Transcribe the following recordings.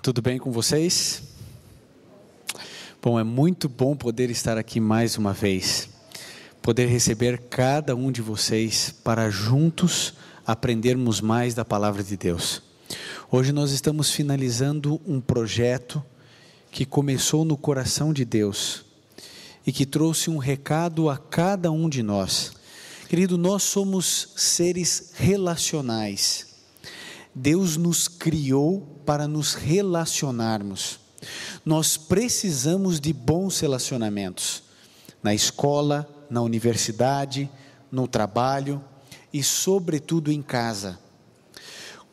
Tudo bem com vocês? Bom, é muito bom poder estar aqui mais uma vez, poder receber cada um de vocês para juntos aprendermos mais da palavra de Deus. Hoje nós estamos finalizando um projeto que começou no coração de Deus e que trouxe um recado a cada um de nós. Querido, nós somos seres relacionais. Deus nos criou para nos relacionarmos. Nós precisamos de bons relacionamentos, na escola, na universidade, no trabalho e sobretudo em casa.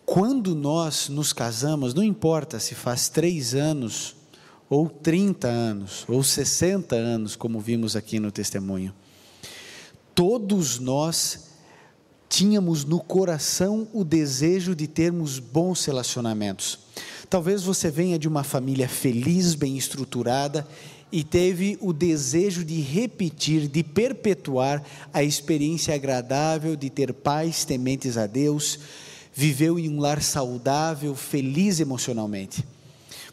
Quando nós nos casamos, não importa se faz 3 anos, ou 30 anos, ou 60 anos, como vimos aqui no testemunho, todos nós tínhamos no coração o desejo de termos bons relacionamentos. Talvez você venha de uma família feliz, bem estruturada, e teve o desejo de repetir, de perpetuar a experiência agradável de ter pais tementes a Deus, viveu em um lar saudável, feliz emocionalmente.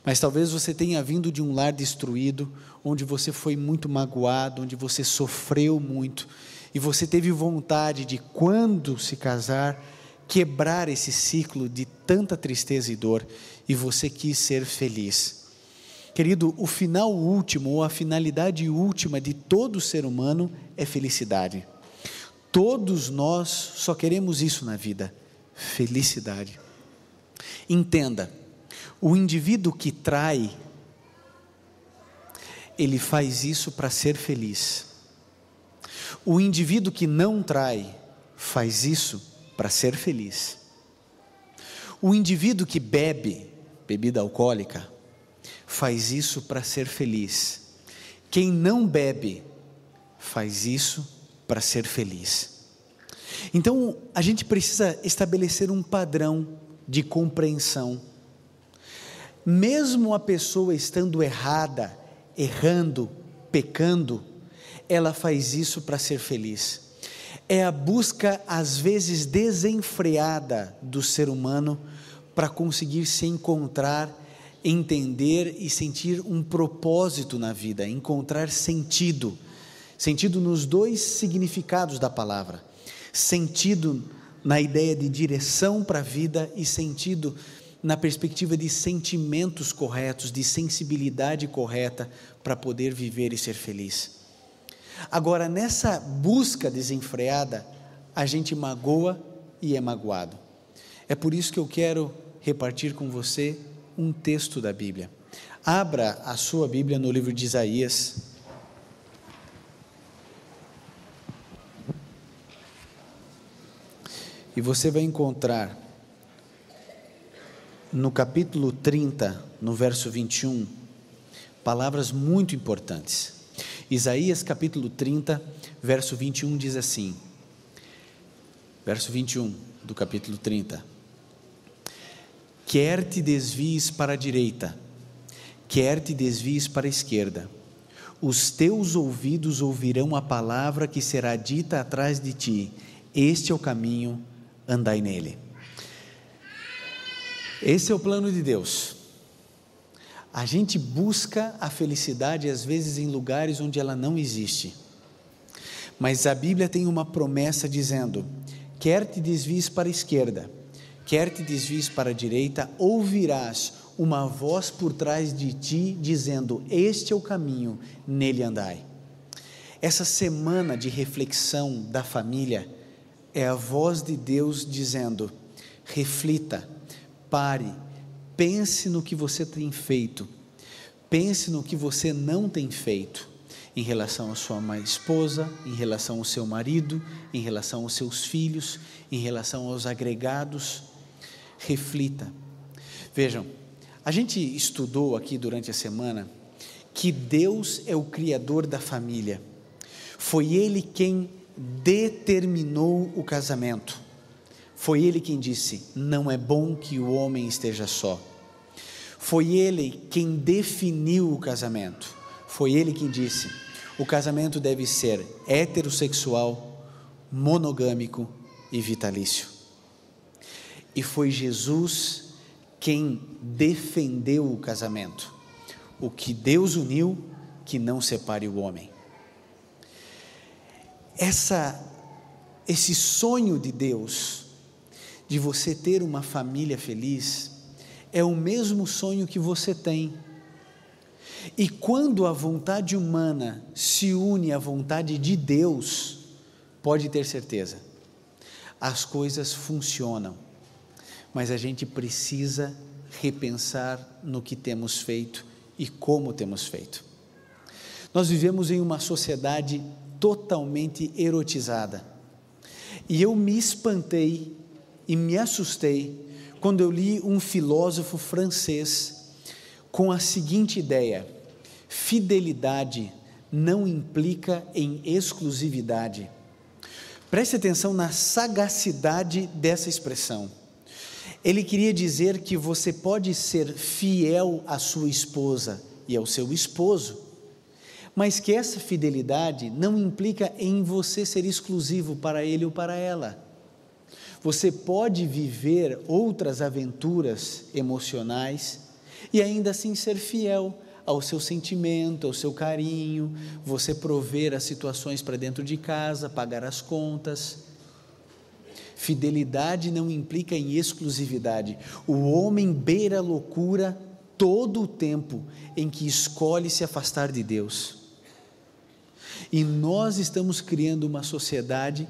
Mas talvez você tenha vindo de um lar destruído, onde você foi muito magoado, onde você sofreu muito, e você teve vontade de, quando se casar, quebrar esse ciclo de tanta tristeza e dor, e você quis ser feliz. Querido, o final último, ou a finalidade última de todo ser humano é felicidade. Todos nós só queremos isso na vida, felicidade. Entenda, o indivíduo que trai, ele faz isso para ser feliz. O indivíduo que não trai, faz isso para ser feliz. O indivíduo que bebe bebida alcoólica, faz isso para ser feliz. Quem não bebe, faz isso para ser feliz. Então, a gente precisa estabelecer um padrão de compreensão. Mesmo a pessoa estando errada, errando, pecando, ela faz isso para ser feliz. É a busca, às vezes desenfreada, do ser humano para conseguir se encontrar, entender e sentir um propósito na vida, encontrar sentido. Sentido nos 2 significados da palavra. Sentido na ideia de direção para a vida e sentido na perspectiva de sentimentos corretos, de sensibilidade correta para poder viver e ser feliz. Agora, nessa busca desenfreada, a gente magoa e é magoado. É por isso que eu quero repartir com você um texto da Bíblia. Abra a sua Bíblia no livro de Isaías. E você vai encontrar no capítulo 30, no verso 21, palavras muito importantes. Isaías capítulo 30, verso 21 diz assim, verso 21 do capítulo 30, quer te desvies para a direita, quer te desvies para a esquerda, os teus ouvidos ouvirão a palavra que será dita atrás de ti, este é o caminho, andai nele. Esse é o plano de Deus. A gente busca a felicidade às vezes em lugares onde ela não existe, mas a Bíblia tem uma promessa dizendo, quer te desvies para a esquerda, quer te desvies para a direita, ouvirás uma voz por trás de ti dizendo, este é o caminho, nele andai. Essa semana de reflexão da família é a voz de Deus dizendo, reflita, pare, pense no que você tem feito, pense no que você não tem feito, em relação à sua esposa, em relação ao seu marido, em relação aos seus filhos, em relação aos agregados, reflita. Vejam, a gente estudou aqui durante a semana, que Deus é o Criador da família, foi Ele quem determinou o casamento, foi Ele quem disse, não é bom que o homem esteja só. Foi Ele quem definiu o casamento, foi Ele quem disse, o casamento deve ser heterossexual, monogâmico e vitalício. E foi Jesus quem defendeu o casamento. O que Deus uniu, que não separe o homem. Esse sonho de Deus, de você ter uma família feliz, é o mesmo sonho que você tem. E quando a vontade humana se une à vontade de Deus, pode ter certeza, as coisas funcionam, mas a gente precisa repensar no que temos feito e como temos feito. Nós vivemos em uma sociedade totalmente erotizada, e eu me espantei e me assustei quando eu li um filósofo francês com a seguinte ideia: fidelidade não implica em exclusividade. Preste atenção na sagacidade dessa expressão. Ele queria dizer que você pode ser fiel à sua esposa e ao seu esposo, mas que essa fidelidade não implica em você ser exclusivo para ele ou para ela. Você pode viver outras aventuras emocionais e ainda assim ser fiel ao seu sentimento, ao seu carinho, você prover as situações para dentro de casa, pagar as contas. Fidelidade não implica em exclusividade. O homem beira a loucura todo o tempo em que escolhe se afastar de Deus. E nós estamos criando uma sociedade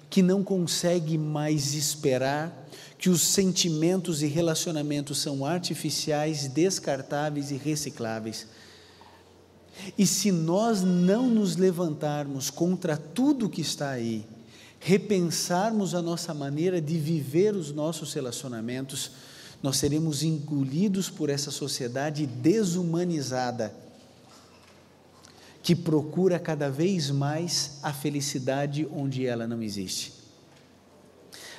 que não consegue mais esperar, que os sentimentos e relacionamentos são artificiais, descartáveis e recicláveis. E se nós não nos levantarmos contra tudo que está aí, repensarmos a nossa maneira de viver os nossos relacionamentos, nós seremos engolidos por essa sociedade desumanizada, que procura cada vez mais a felicidade onde ela não existe.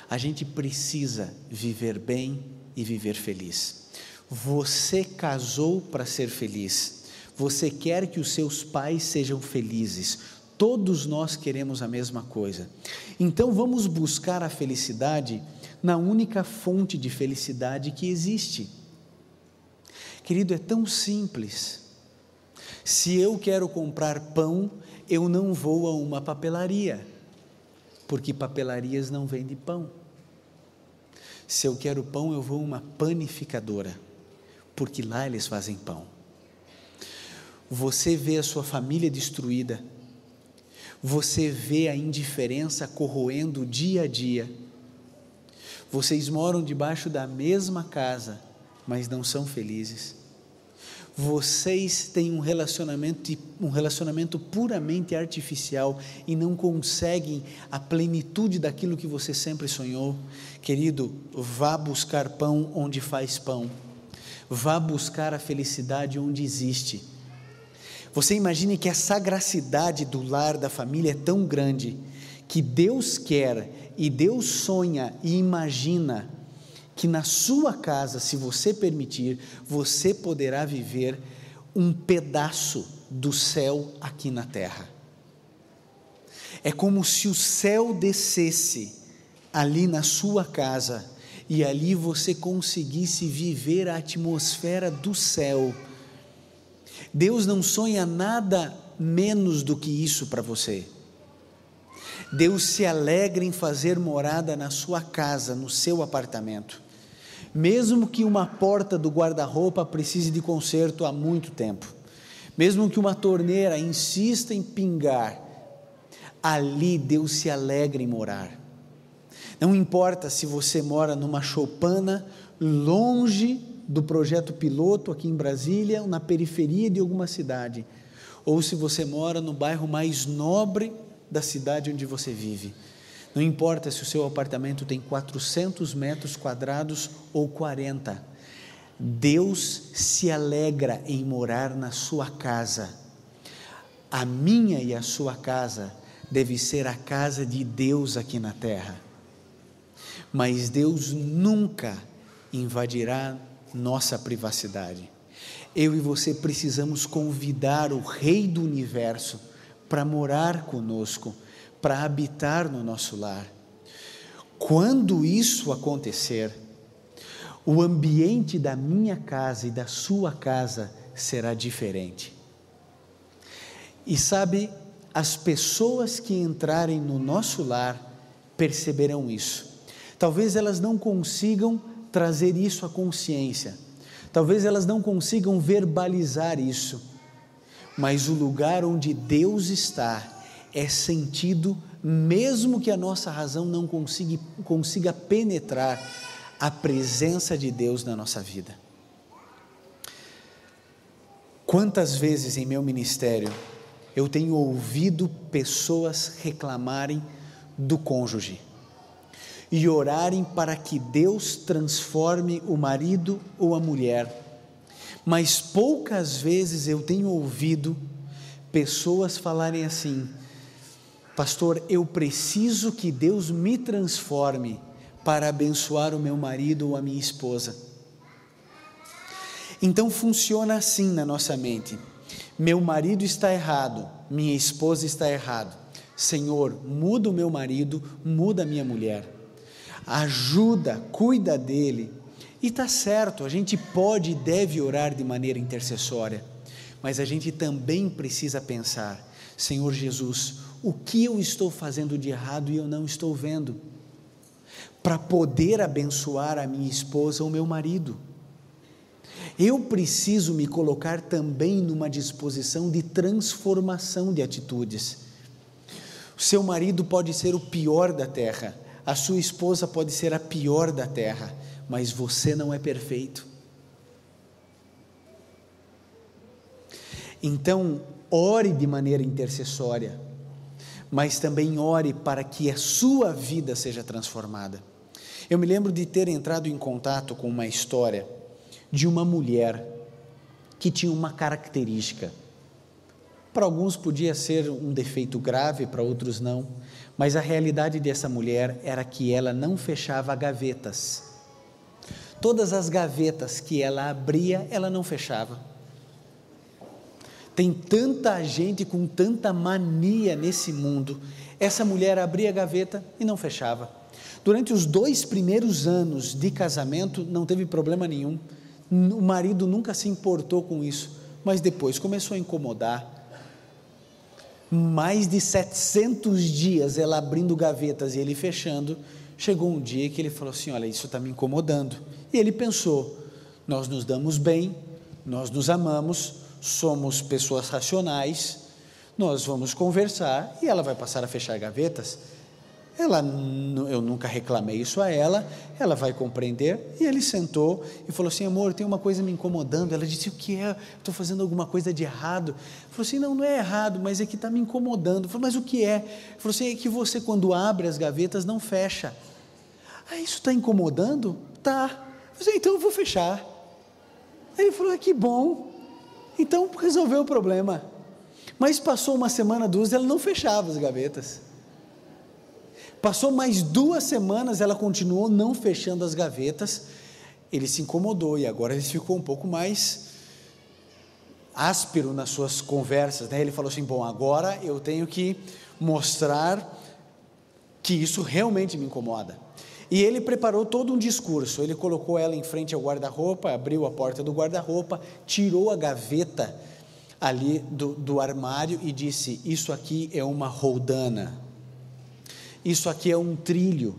A gente precisa viver bem e viver feliz. Você casou para ser feliz. Você quer que os seus pais sejam felizes. Todos nós queremos a mesma coisa. Então vamos buscar a felicidade na única fonte de felicidade que existe. Querido, é tão simples. Se eu quero comprar pão, eu não vou a uma papelaria, porque papelarias não vendem pão. Se eu quero pão, eu vou a uma panificadora, porque lá eles fazem pão. Você vê a sua família destruída, você vê a indiferença corroendo dia a dia. Vocês moram debaixo da mesma casa, mas não são felizes. Vocês têm um relacionamento puramente artificial e não conseguem a plenitude daquilo que você sempre sonhou. Querido, vá buscar pão onde faz pão, vá buscar a felicidade onde existe. Você imagine que a sagacidade do lar, da família é tão grande, que Deus quer e Deus sonha e imagina que na sua casa, se você permitir, você poderá viver um pedaço do céu aqui na terra. É como se o céu descesse ali na sua casa e ali você conseguisse viver a atmosfera do céu. Deus não sonha nada menos do que isso para você. Deus se alegra em fazer morada na sua casa, no seu apartamento. Mesmo que uma porta do guarda-roupa precise de conserto há muito tempo, mesmo que uma torneira insista em pingar, ali Deus se alegra em morar. Não importa se você mora numa choupana, longe do projeto piloto aqui em Brasília, ou na periferia de alguma cidade, ou se você mora no bairro mais nobre da cidade onde você vive. Não importa se o seu apartamento tem 400 metros quadrados ou 40, Deus se alegra em morar na sua casa. A minha e a sua casa deve ser a casa de Deus aqui na terra, mas Deus nunca invadirá nossa privacidade. Eu e você precisamos convidar o Rei do Universo para morar conosco, para habitar no nosso lar. Quando isso acontecer, o ambiente da minha casa e da sua casa será diferente. E sabe, as pessoas que entrarem no nosso lar perceberão isso. Talvez elas não consigam trazer isso à consciência, talvez elas não consigam verbalizar isso, mas o lugar onde Deus está é sentido, mesmo que a nossa razão não consiga penetrar a presença de Deus na nossa vida. Quantas vezes em meu ministério eu tenho ouvido pessoas reclamarem do cônjuge e orarem para que Deus transforme o marido ou a mulher, mas poucas vezes eu tenho ouvido pessoas falarem assim: pastor, eu preciso que Deus me transforme para abençoar o meu marido ou a minha esposa. Então funciona assim na nossa mente: meu marido está errado, minha esposa está errada. Senhor, muda o meu marido, muda a minha mulher, ajuda, cuida dele. E está certo, a gente pode e deve orar de maneira intercessória, mas a gente também precisa pensar: Senhor Jesus, o que eu estou fazendo de errado e eu não estou vendo, para poder abençoar a minha esposa ou meu marido? Eu preciso me colocar também numa disposição de transformação de atitudes. O seu marido pode ser o pior da terra, a sua esposa pode ser a pior da terra, mas você não é perfeito. Então, ore de maneira intercessória, mas também ore para que a sua vida seja transformada. Eu me lembro de ter entrado em contato com uma história de uma mulher que tinha uma característica. Para alguns podia ser um defeito grave, para outros não, mas a realidade dessa mulher era que ela não fechava gavetas. Todas as gavetas que ela abria, ela não fechava. Tem tanta gente com tanta mania nesse mundo. Essa mulher abria a gaveta e não fechava. Durante os 2 primeiros anos de casamento não teve problema nenhum, o marido nunca se importou com isso, mas depois começou a incomodar. Mais de 700 dias ela abrindo gavetas e ele fechando. Chegou um dia que ele falou assim: olha, isso está me incomodando. E ele pensou: nós nos damos bem, nós nos amamos, somos pessoas racionais, nós vamos conversar e ela vai passar a fechar gavetas. Eu nunca reclamei isso a ela, ela vai compreender. E ele sentou e falou assim: amor, tem uma coisa me incomodando. Ela disse: o que é? Estou fazendo alguma coisa de errado? Ele falou assim: não é errado, mas é que está me incomodando. Ele falou: mas o que é? Ele falou assim: é que você, quando abre as gavetas, não fecha. Ah, isso está incomodando? Tá. Eu falei assim: então eu vou fechar. Aí ele falou: que bom, então resolveu o problema. Mas passou uma semana, 2, ela não fechava as gavetas. Passou mais 2 semanas, ela continuou não fechando as gavetas. Ele se incomodou e agora ele ficou um pouco mais áspero nas suas conversas, né? Ele falou assim: bom, agora eu tenho que mostrar que isso realmente me incomoda. E ele preparou todo um discurso. Ele colocou ela em frente ao guarda-roupa, abriu a porta do guarda-roupa, tirou a gaveta ali do armário e disse: isso aqui é uma roldana, isso aqui é um trilho,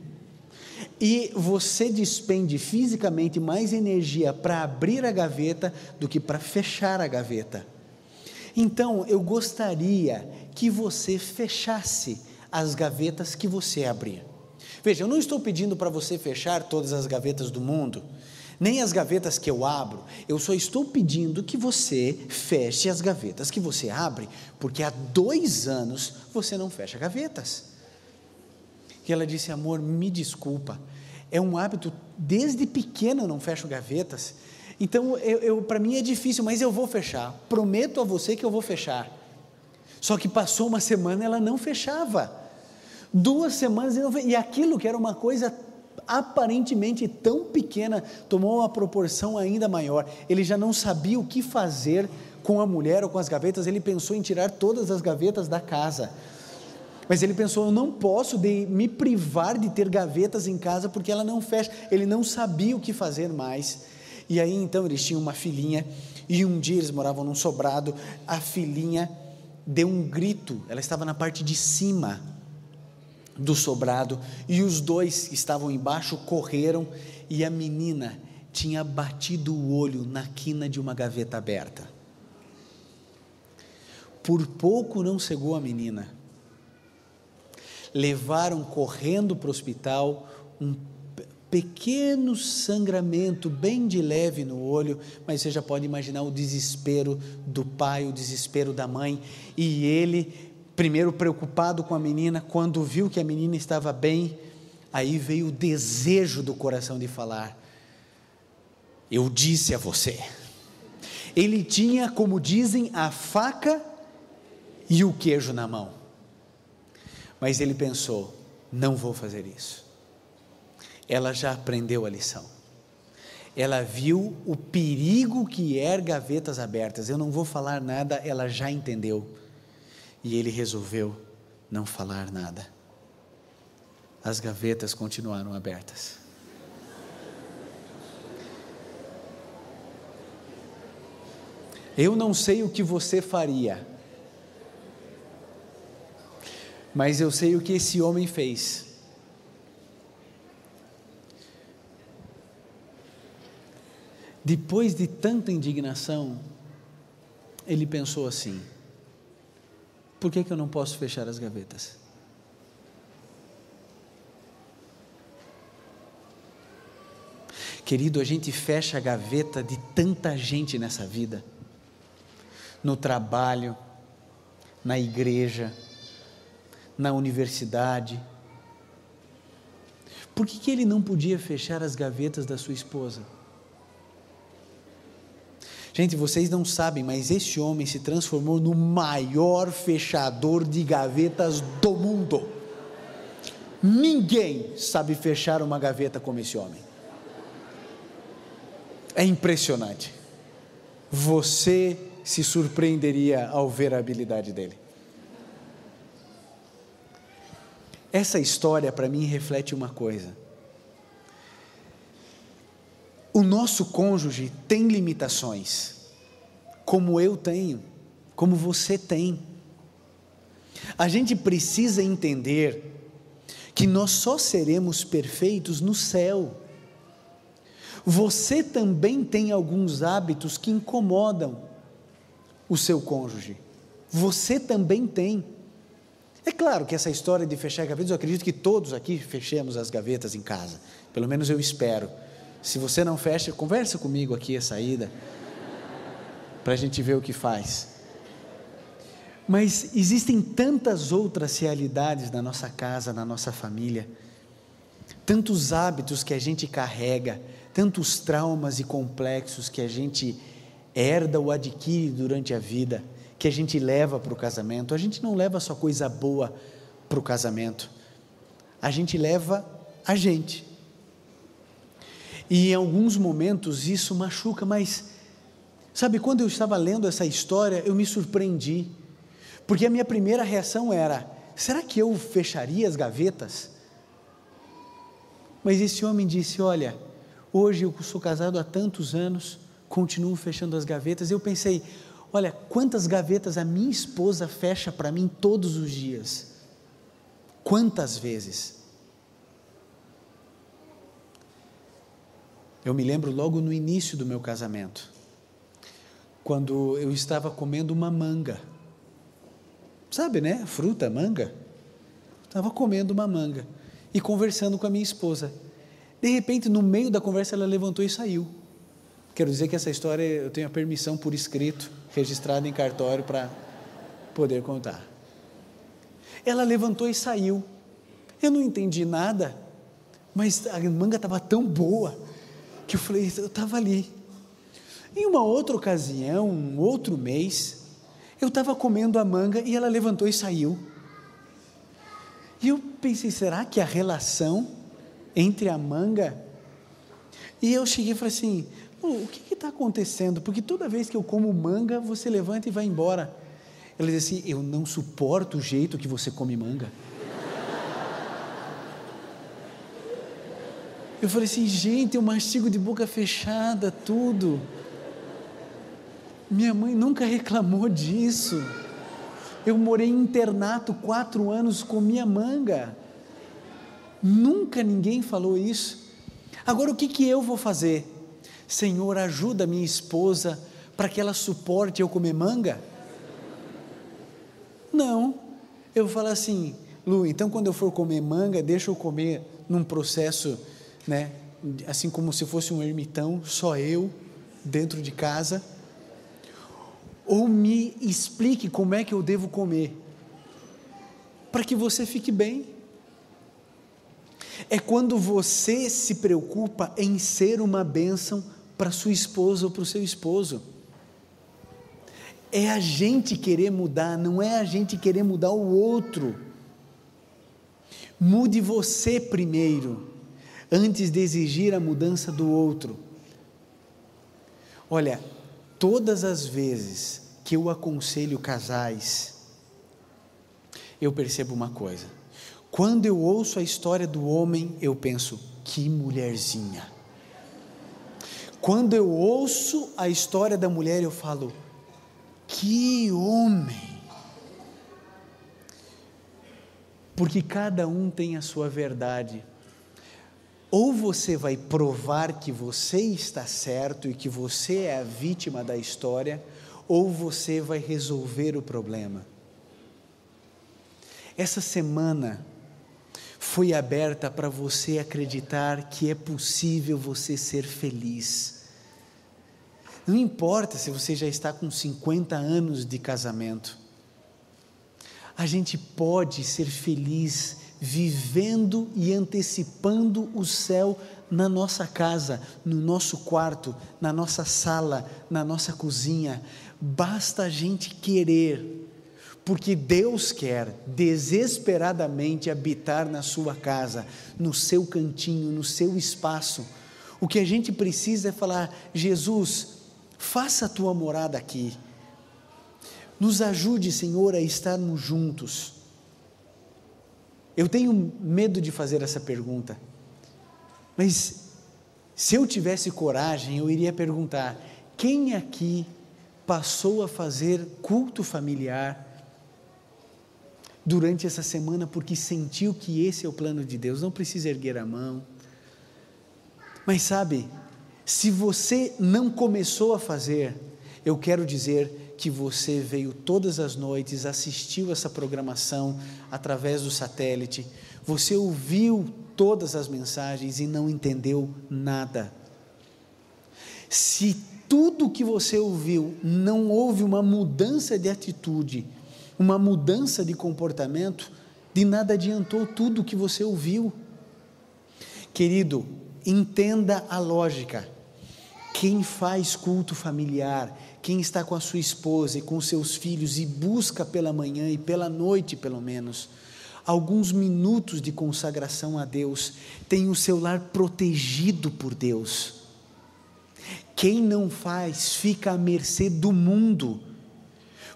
e você despende fisicamente mais energia para abrir a gaveta do que para fechar a gaveta. Então eu gostaria que você fechasse as gavetas que você abrir. Veja, eu não estou pedindo para você fechar todas as gavetas do mundo, nem as gavetas que eu abro. Eu só estou pedindo que você feche as gavetas que você abre, porque há 2 anos você não fecha gavetas. E ela disse: amor, me desculpa, é um hábito, desde pequena eu não fecho gavetas, então para mim é difícil, mas eu vou fechar, prometo a você que eu vou fechar. Só que passou uma semana, ela não fechava, 2 semanas, e aquilo que era uma coisa aparentemente tão pequena, tomou uma proporção ainda maior. Ele já não sabia o que fazer com a mulher ou com as gavetas. Ele pensou em tirar todas as gavetas da casa. Mas ele pensou: eu não posso me privar de ter gavetas em casa, porque ela não fecha. Ele não sabia o que fazer mais. E aí então eles tinham uma filhinha, e um dia eles moravam num sobrado. A filhinha deu um grito, ela estava na parte de cima do sobrado, e os dois que estavam embaixo correram, e a menina tinha batido o olho na quina de uma gaveta aberta. Por pouco não cegou a menina. Levaram correndo para o hospital, um pequeno sangramento, bem de leve no olho, mas você já pode imaginar o desespero do pai, o desespero da mãe, e ele, primeiro preocupado com a menina, quando viu que a menina estava bem, aí veio o desejo do coração de falar: eu disse a você. Ele tinha, como dizem, a faca e o queijo na mão, mas ele pensou: não vou fazer isso. Ela já aprendeu a lição, ela viu o perigo que é gavetas abertas. Eu não vou falar nada, ela já entendeu, e ele resolveu não falar nada. As gavetas continuaram abertas. Eu não sei o que você faria, mas eu sei o que esse homem fez. Depois de tanta indignação, ele pensou assim: por que eu não posso fechar as gavetas? Querido, a gente fecha a gaveta de tanta gente nessa vida, no trabalho, na igreja, na universidade. Por que ele não podia fechar as gavetas da sua esposa? Gente, vocês não sabem, mas esse homem se transformou no maior fechador de gavetas do mundo. Ninguém sabe fechar uma gaveta como esse homem. É impressionante. Você se surpreenderia ao ver a habilidade dele. Essa história para mim reflete uma coisa: o nosso cônjuge tem limitações, como eu tenho, como você tem. A gente precisa entender que nós só seremos perfeitos no céu. Você também tem alguns hábitos que incomodam o seu cônjuge. Você também tem. É claro que essa história de fechar gavetas, eu acredito que todos aqui fechemos as gavetas em casa, pelo menos eu espero. Se você não fecha, conversa comigo aqui a saída, para a gente ver o que faz. Mas existem tantas outras realidades na nossa casa, na nossa família, tantos hábitos que a gente carrega, tantos traumas e complexos que a gente herda ou adquire durante a vida, que a gente leva para o casamento. A gente não leva só coisa boa para o casamento, a gente leva a gente. E em alguns momentos isso machuca, mas sabe, quando eu estava lendo essa história, eu me surpreendi, porque a minha primeira reação era: será que eu fecharia as gavetas? Mas esse homem disse: olha, hoje eu sou casado há tantos anos, continuo fechando as gavetas. Eu pensei: olha, quantas gavetas a minha esposa fecha para mim todos os dias, quantas vezes. Eu me lembro logo no início do meu casamento, quando eu estava comendo uma manga, sabe, né, fruta, manga, estava comendo uma manga, e conversando com a minha esposa, de repente no meio da conversa ela levantou e saiu. Quero dizer que essa história eu tenho a permissão por escrito, registrada em cartório para poder contar. Ela levantou e saiu, eu não entendi nada, mas a manga estava tão boa, que eu falei, eu estava ali. Em uma outra ocasião, um outro mês, eu estava comendo a manga e ela levantou e saiu. E eu pensei, será que a relação entre a manga... E eu cheguei e falei assim, o que está acontecendo? Porque toda vez que eu como manga, você levanta e vai embora. Ela dizia assim: eu não suporto o jeito que você come manga. Eu falei assim: gente, eu mastigo de boca fechada tudo. Minha mãe nunca reclamou disso. Eu morei em internato 4 anos, comia manga. Nunca ninguém falou isso. Agora o que eu vou fazer? Senhor, ajuda minha esposa para que ela suporte eu comer manga? Não, eu vou falar assim: Lu, então quando eu for comer manga, deixa eu comer num processo, né, assim como se fosse um ermitão, só eu, dentro de casa, ou me explique como é que eu devo comer, para que você fique bem. É quando você se preocupa em ser uma bênção para sua esposa ou para o seu esposo. É a gente querer mudar, não é a gente querer mudar o outro. Mude você primeiro, antes de exigir a mudança do outro. Olha, todas as vezes que eu aconselho casais, eu percebo uma coisa: quando eu ouço a história do homem, eu penso, que mulherzinha. Quando eu ouço a história da mulher, eu falo, que homem. Porque cada um tem a sua verdade. Ou você vai provar que você está certo e que você é a vítima da história, ou você vai resolver o problema. Essa semana foi aberta para você acreditar que é possível você ser feliz. Não importa se você já está com 50 anos de casamento, a gente pode ser feliz vivendo e antecipando o céu na nossa casa, no nosso quarto, na nossa sala, na nossa cozinha. Basta a gente querer, porque Deus quer desesperadamente habitar na sua casa, no seu cantinho, no seu espaço. O que a gente precisa é falar: Jesus, faça a tua morada aqui, nos ajude, Senhor, a estarmos juntos. Eu tenho medo de fazer essa pergunta, mas se eu tivesse coragem, eu iria perguntar: quem aqui passou a fazer culto familiar durante essa semana porque sentiu que esse é o plano de Deus? Não precisa erguer a mão, mas sabe, se você não começou a fazer, eu quero dizer que você veio todas as noites, assistiu essa programação através do satélite, você ouviu todas as mensagens e não entendeu nada. Se tudo que você ouviu não houve uma mudança de atitude, uma mudança de comportamento, de nada adiantou tudo que você ouviu. Querido, entenda a lógica. Quem faz culto familiar, quem está com a sua esposa e com seus filhos e busca pela manhã e pela noite pelo menos, alguns minutos de consagração a Deus, tem o seu lar protegido por Deus. Quem não faz fica à mercê do mundo,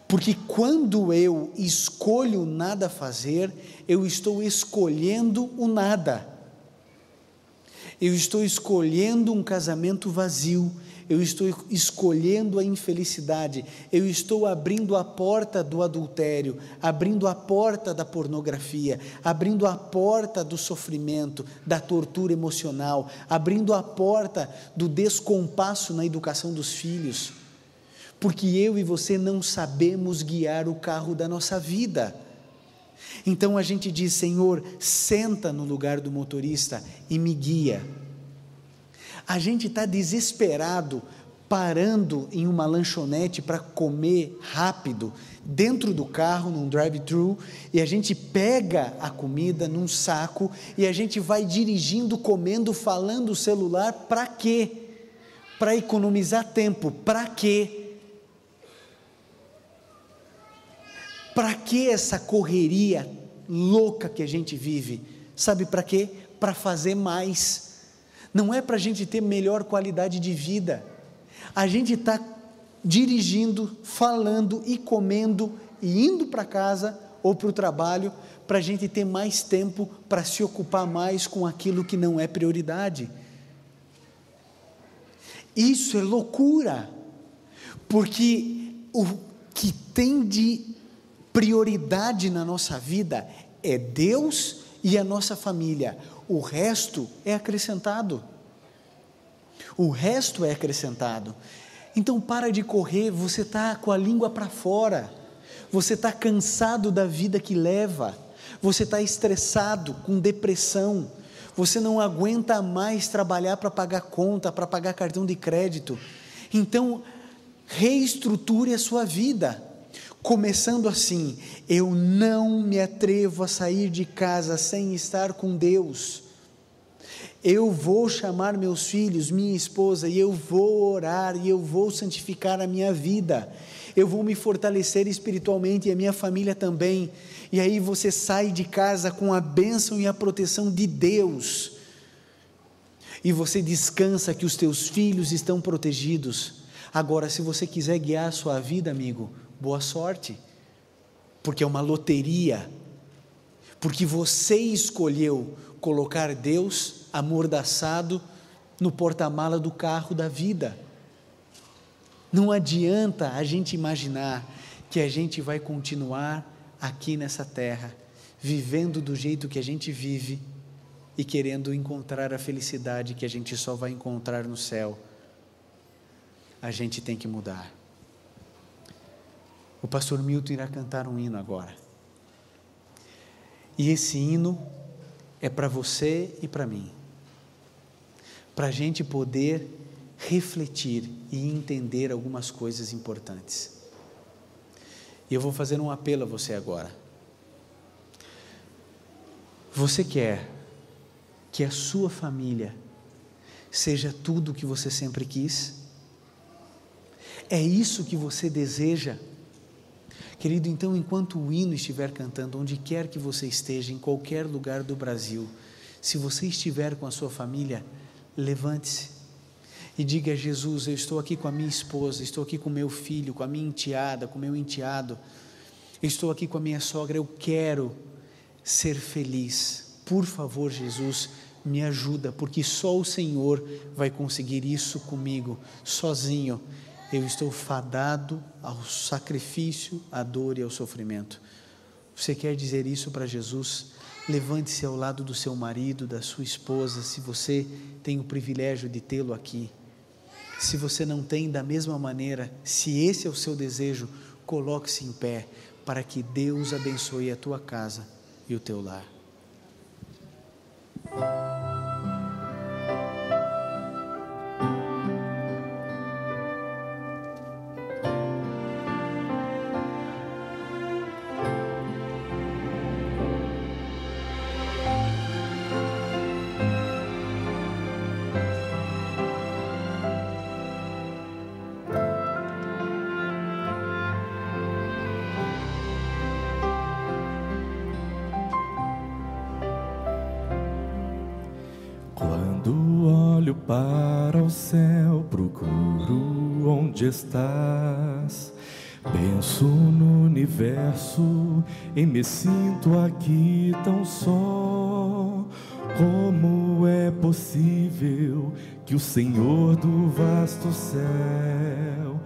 porque quando eu escolho nada fazer, eu estou escolhendo o nada. Eu estou escolhendo um casamento vazio, eu estou escolhendo a infelicidade, eu estou abrindo a porta do adultério, abrindo a porta da pornografia, abrindo a porta do sofrimento, da tortura emocional, abrindo a porta do descompasso na educação dos filhos, porque eu e você não sabemos guiar o carro da nossa vida. Então a gente diz: Senhor, senta no lugar do motorista e me guia. A gente está desesperado, parando em uma lanchonete para comer rápido, dentro do carro, num drive-thru, e a gente pega a comida num saco, e a gente vai dirigindo, comendo, falando o celular, para quê? Para economizar tempo. Para quê? Para que essa correria louca que a gente vive? Sabe para quê? Para fazer mais. Não é para a gente ter melhor qualidade de vida. A gente está dirigindo, falando e comendo e indo para casa ou para o trabalho, para a gente ter mais tempo para se ocupar mais com aquilo que não é prioridade. Isso é loucura, porque o que tem de prioridade na nossa vida é Deus e a nossa família, o resto é acrescentado. O resto é acrescentado. Então para de correr, você está com a língua para fora, você está cansado da vida que leva, você está estressado, com depressão, você não aguenta mais trabalhar para pagar conta, para pagar cartão de crédito. Então reestruture a sua vida, começando assim: eu não me atrevo a sair de casa sem estar com Deus, eu vou chamar meus filhos, minha esposa, e eu vou orar, e eu vou santificar a minha vida, eu vou me fortalecer espiritualmente, e a minha família também. E aí você sai de casa com a bênção e a proteção de Deus, e você descansa que os teus filhos estão protegidos. Agora, se você quiser guiar a sua vida, amigo, boa sorte, porque é uma loteria, porque você escolheu colocar Deus amordaçado no porta-mala do carro da vida. Não adianta a gente imaginar que a gente vai continuar aqui nessa terra, vivendo do jeito que a gente vive e querendo encontrar a felicidade que a gente só vai encontrar no céu. A gente tem que mudar. O pastor Milton irá cantar um hino agora, e esse hino é para você e para mim, para a gente poder refletir e entender algumas coisas importantes. E eu vou fazer um apelo a você agora. Você quer que a sua família seja tudo o que você sempre quis? É isso que você deseja? Querido, então, enquanto o hino estiver cantando, onde quer que você esteja, em qualquer lugar do Brasil, se você estiver com a sua família, levante-se e diga a Jesus: eu estou aqui com a minha esposa, estou aqui com o meu filho, com a minha enteada, com o meu enteado, eu estou aqui com a minha sogra, eu quero ser feliz. Por favor, Jesus, me ajuda, porque só o Senhor vai conseguir isso comigo. Sozinho eu estou fadado ao sacrifício, à dor e ao sofrimento. Você quer dizer isso para Jesus? Levante-se ao lado do seu marido, da sua esposa, se você tem o privilégio de tê-lo aqui. Se você não tem, da mesma maneira, se esse é o seu desejo, coloque-se em pé, para que Deus abençoe a tua casa e o teu lar. Para o céu procuro onde estás, penso no universo e me sinto aqui tão só. Como é possível que o Senhor do vasto céu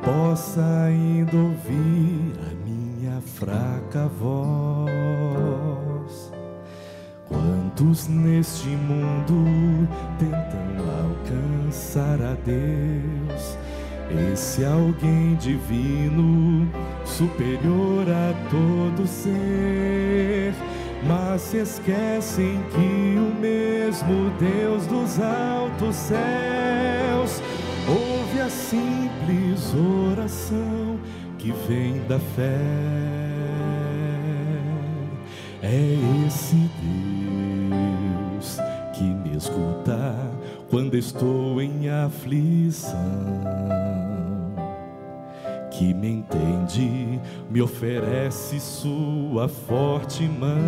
possa ainda ouvir a minha fraca voz? Quantos neste mundo tentam alcançar a Deus, esse alguém divino, superior a todo ser, mas se esquecem que o mesmo Deus dos altos céus ouve a simples oração que vem da fé. É esse Deus que me escuta quando estou em aflição, que me entende, me oferece sua forte mão,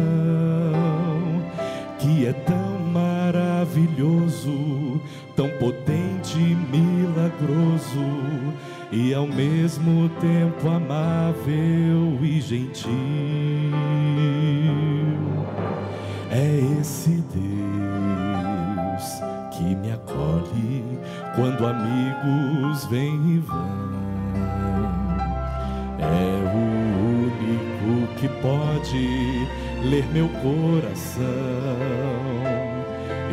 que é tão maravilhoso, tão potente e milagroso. e ao mesmo tempo amável e gentil. É esse Deus que me acolhe quando amigos vêm e vão. É o único que pode ler meu coração.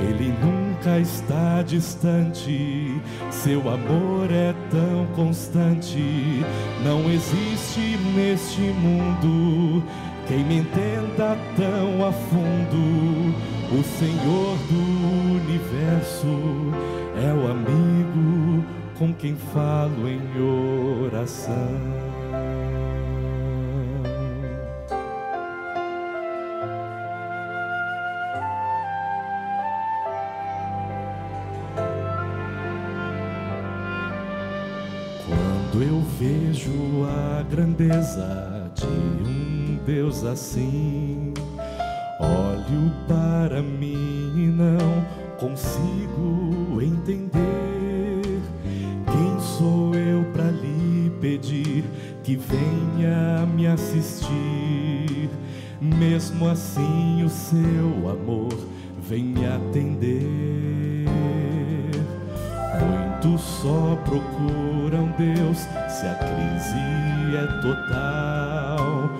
Ele nunca está distante, seu amor é tão constante. Não existe neste mundo quem me entenda tão a fundo. O Senhor do universo é o amigo com quem falo em oração. Quando eu vejo a grandeza de um Deus assim, olho para mim e não consigo entender. Quem sou eu para lhe pedir que venha me assistir? Mesmo assim o seu amor vem me atender. Muitos só procuram Deus se a crise é total.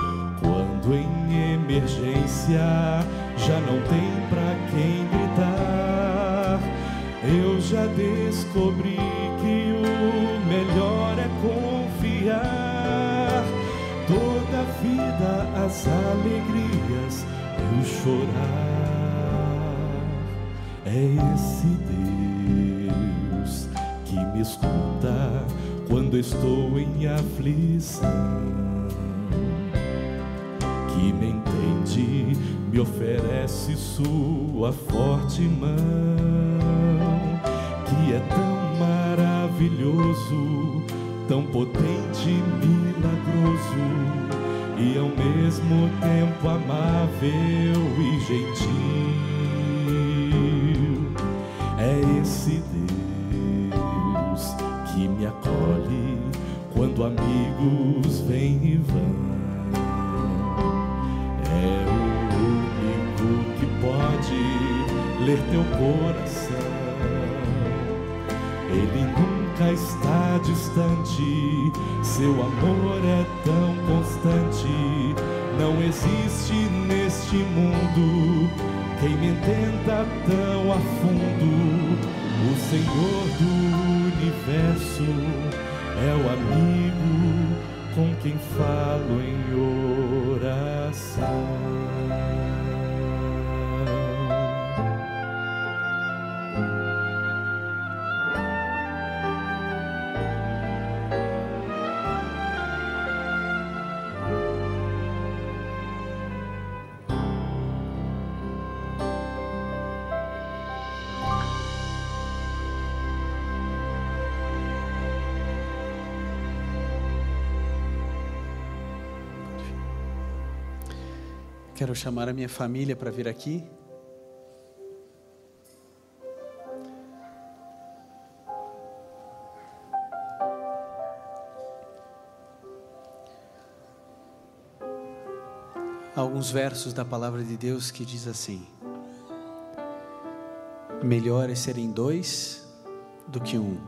Quando em emergência já não tem pra quem gritar. Eu já descobri que o melhor é confiar. Toda a vida, as alegrias, eu chorar. É esse Deus que me escuta quando estou em aflição, que me entende, me oferece sua forte mão, que é tão maravilhoso, tão potente, milagroso, e ao mesmo tempo amável e gentil. É esse Deus que me acolhe quando amigos vêm e vão. É o único que pode ler teu coração. Ele nunca está distante, seu amor é tão constante. Não existe neste mundo quem me entenda tão a fundo. O Senhor do universo é o amigo com quem falo em oração. Quero chamar a minha família para vir aqui. Há alguns versos da palavra de Deus que diz assim: melhor é serem dois do que um,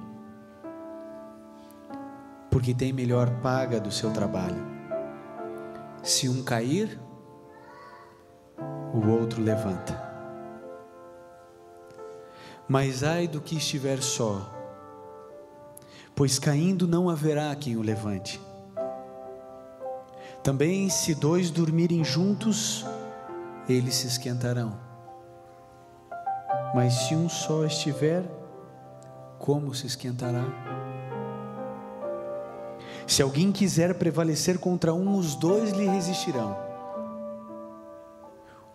porque tem melhor paga do seu trabalho. Se um cair, o outro levanta. Mas ai do que estiver só, pois caindo não haverá quem o levante. Também se dois dormirem juntos, eles se esquentarão. Mas se um só estiver, como se esquentará? Se alguém quiser prevalecer contra um, os dois lhe resistirão.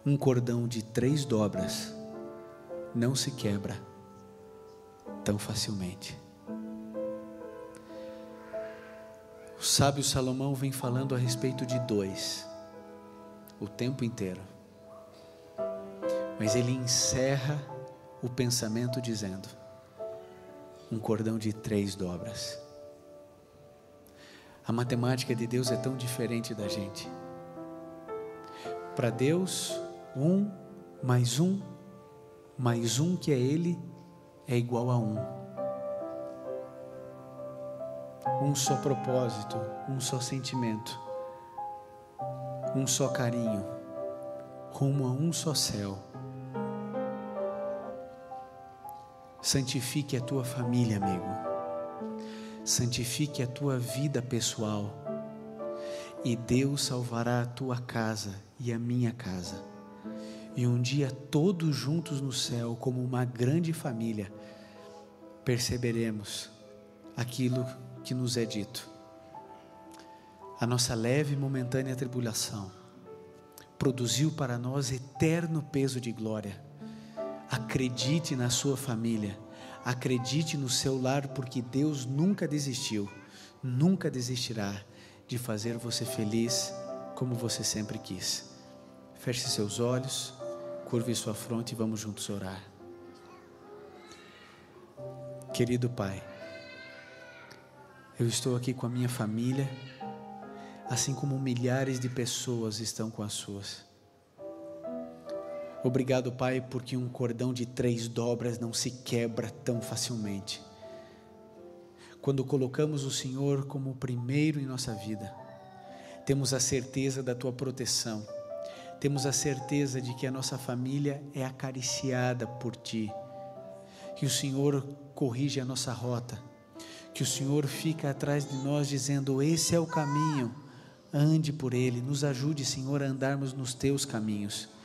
Um cordão de 3 dobras não se quebra tão facilmente. O sábio Salomão vem falando a respeito de 2 o tempo inteiro, mas ele encerra o pensamento dizendo: um cordão de 3 dobras. A matemática de Deus é tão diferente da gente. Para Deus, 1 mais 1 mais 1 que é Ele é igual a 1. Um só propósito, um só sentimento, um só carinho, rumo a um só céu. Santifique a tua família, amigo. Santifique a tua vida pessoal. E Deus salvará a tua casa e a minha casa. E um dia todos juntos no céu, como uma grande família, perceberemos aquilo que nos é dito. A nossa leve e momentânea tribulação produziu para nós eterno peso de glória. Acredite na sua família, acredite no seu lar, porque Deus nunca desistiu, nunca desistirá de fazer você feliz como você sempre quis. Feche seus olhos, curve sua fronte e vamos juntos orar. Querido Pai, eu estou aqui com a minha família, assim como milhares de pessoas estão com as suas. Obrigado, Pai, porque um cordão de 3 dobras não se quebra tão facilmente. Quando colocamos o Senhor como o primeiro em nossa vida, temos a certeza da Tua proteção, temos a certeza de que a nossa família é acariciada por Ti, que o Senhor corrige a nossa rota, que o Senhor fica atrás de nós dizendo: esse é o caminho, ande por ele. Nos ajude, Senhor, a andarmos nos Teus caminhos.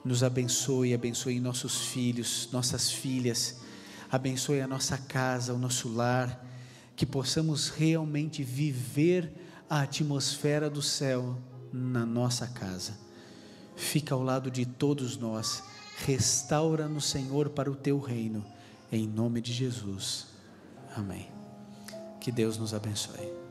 Nos abençoe, abençoe nossos filhos, nossas filhas, abençoe a nossa casa, o nosso lar, que possamos realmente viver a atmosfera do céu na nossa casa. Fica ao lado de todos nós, restaura-nos, Senhor, para o Teu reino, em nome de Jesus, amém. Que Deus nos abençoe.